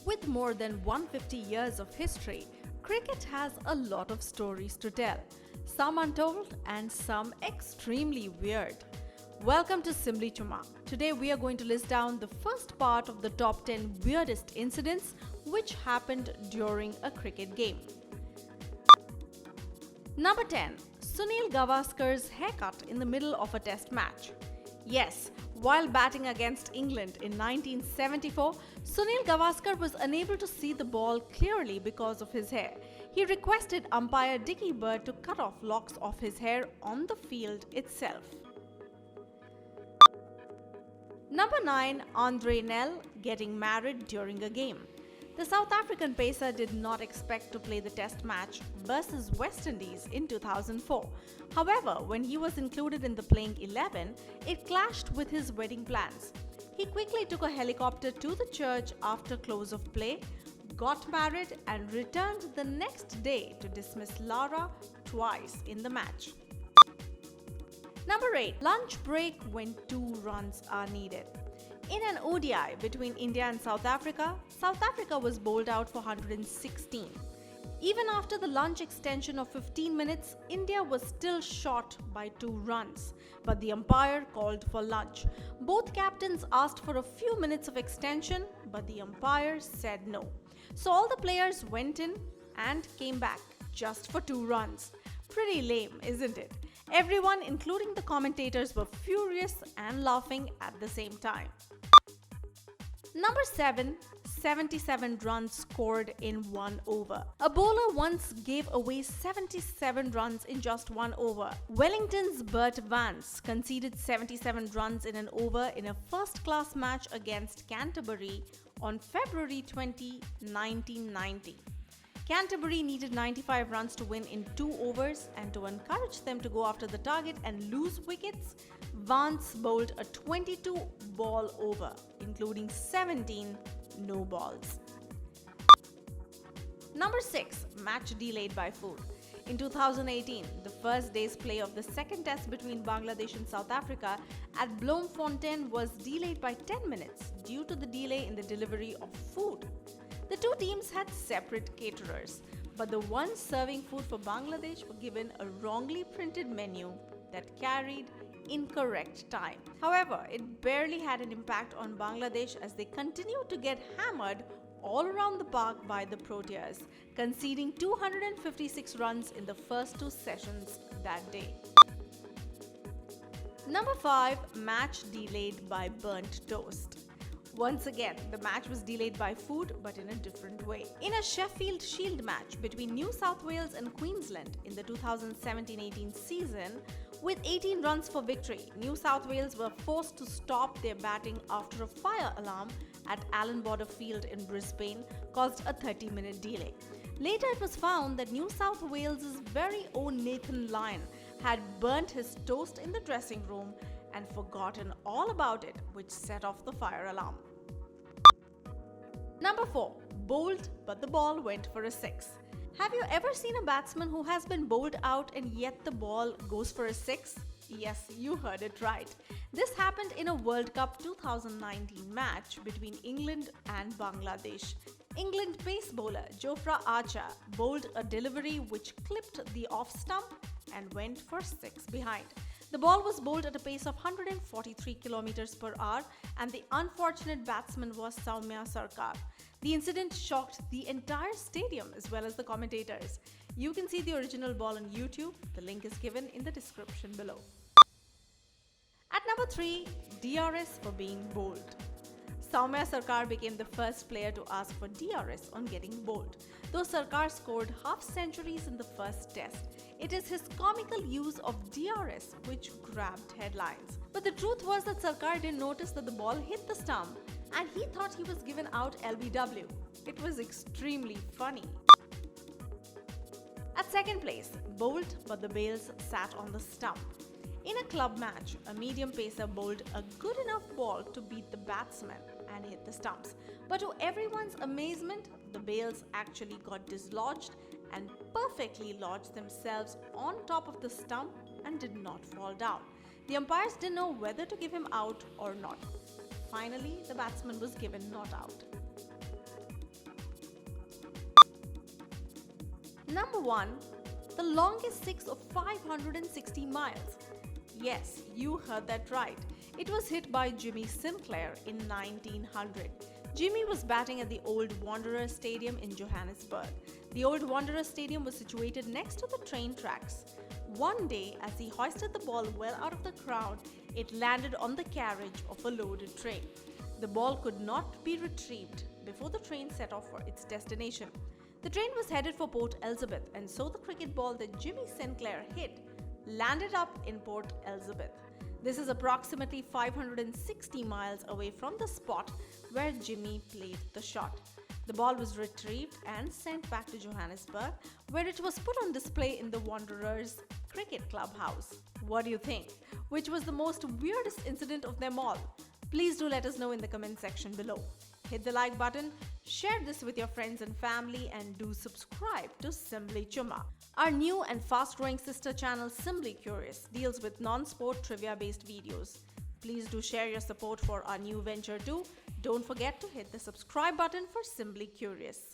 With more than 150 years of history, cricket has a lot of stories to tell, some untold and some extremely weird. Welcome to Simli Chuma. Today we are going to list down the first part of the top 10 weirdest incidents which happened during a cricket game. Number 10. Sunil Gavaskar's haircut in the middle of a test match. Yes, while batting against England in 1974, Sunil Gavaskar was unable to see the ball clearly because of his hair. He requested umpire Dickie Bird to cut off locks of his hair on the field itself. Number 9. Andre Nel getting married during a game. The South African pacer did not expect to play the test match versus West Indies in 2004. However, when he was included in the playing 11, it clashed with his wedding plans. He quickly took a helicopter to the church after close of play, got married and returned the next day to dismiss Lara twice in the match. Number 8. Lunch break when 2 runs are needed. In an ODI between India and South Africa was bowled out for 116. Even after the lunch extension of 15 minutes, India was still short by 2 runs, but the umpire called for lunch. Both captains asked for a few minutes of extension, but the umpire said no. So all the players went in and came back just for 2 runs. Pretty lame, isn't it? Everyone, including the commentators, were furious and laughing at the same time. Number 7. 77 runs scored in 1 over. A bowler once gave away 77 runs in just 1 over. Wellington's Bert Vance conceded 77 runs in an over in a first-class match against Canterbury on February 20, 1990. Canterbury needed 95 runs to win in 2 overs, and to encourage them to go after the target and lose wickets, Vance bowled a 22-ball over, including 17 no balls. Number 6. Match delayed by food. In 2018, the first day's play of the second test between Bangladesh and South Africa at Bloemfontein was delayed by 10 minutes due to the delay in the delivery of food. The 2 teams had separate caterers, but the ones serving food for Bangladesh were given a wrongly printed menu that carried incorrect time. However, it barely had an impact on Bangladesh as they continued to get hammered all around the park by the Proteas, conceding 256 runs in the first 2 sessions that day. Number 5. Match delayed by burnt toast. Once again, the match was delayed by food, but in a different way. In a Sheffield Shield match between New South Wales and Queensland in the 2017-18 season, with 18 runs for victory, New South Wales were forced to stop their batting after a fire alarm at Allan Border Field in Brisbane caused a 30-minute delay. Later, it was found that New South Wales' very own Nathan Lyon had burnt his toast in the dressing room and forgotten all about it, which set off the fire alarm. Number 4. Bowled, but the ball went for a 6. Have you ever seen a batsman who has been bowled out and yet the ball goes for a 6? Yes, you heard it right. This happened in a World Cup 2019 match between England and Bangladesh. England pace bowler Jofra Archer bowled a delivery which clipped the off stump and went for 6 behind. The ball was bowled at a pace of 143 km per hour, and the unfortunate batsman was Soumya Sarkar. The incident shocked the entire stadium as well as the commentators. You can see the original ball on YouTube. The link is given in the description below. At number 3, DRS for being bowled. Soumya Sarkar became the first player to ask for DRS on getting bowled. Though Sarkar scored half centuries in the first test, it is his comical use of DRS which grabbed headlines. But the truth was that Sarkar didn't notice that the ball hit the stump and he thought he was given out LBW. It was extremely funny. At second place, bowled but the bails sat on the stump. In a club match, a medium pacer bowled a good enough ball to beat the batsman and hit the stumps. But to everyone's amazement, the bails actually got dislodged and perfectly lodged themselves on top of the stump and did not fall down. The umpires didn't know whether to give him out or not. Finally, the batsman was given not out. Number 1. The longest six of 560 miles. Yes, you heard that right. It was hit by Jimmy Sinclair in 1900. Jimmy was batting at the Old Wanderers Stadium in Johannesburg. The Old Wanderers Stadium was situated next to the train tracks. One day, as he hoisted the ball well out of the crowd, it landed on the carriage of a loaded train. The ball could not be retrieved before the train set off for its destination. The train was headed for Port Elizabeth, and so the cricket ball that Jimmy Sinclair hit landed up in Port Elizabeth. This is approximately 560 miles away from the spot where Jimmy played the shot. The ball was retrieved and sent back to Johannesburg, where it was put on display in the Wanderers Cricket Clubhouse. What do you think? Which was the most weirdest incident of them all? Please do let us know in the comment section below. Hit the like button, share this with your friends and family, and do subscribe to Simply Chumma. Our new and fast-growing sister channel Simply Curious deals with non-sport trivia-based videos. Please do share your support for our new venture too. Don't forget to hit the subscribe button for Simply Curious.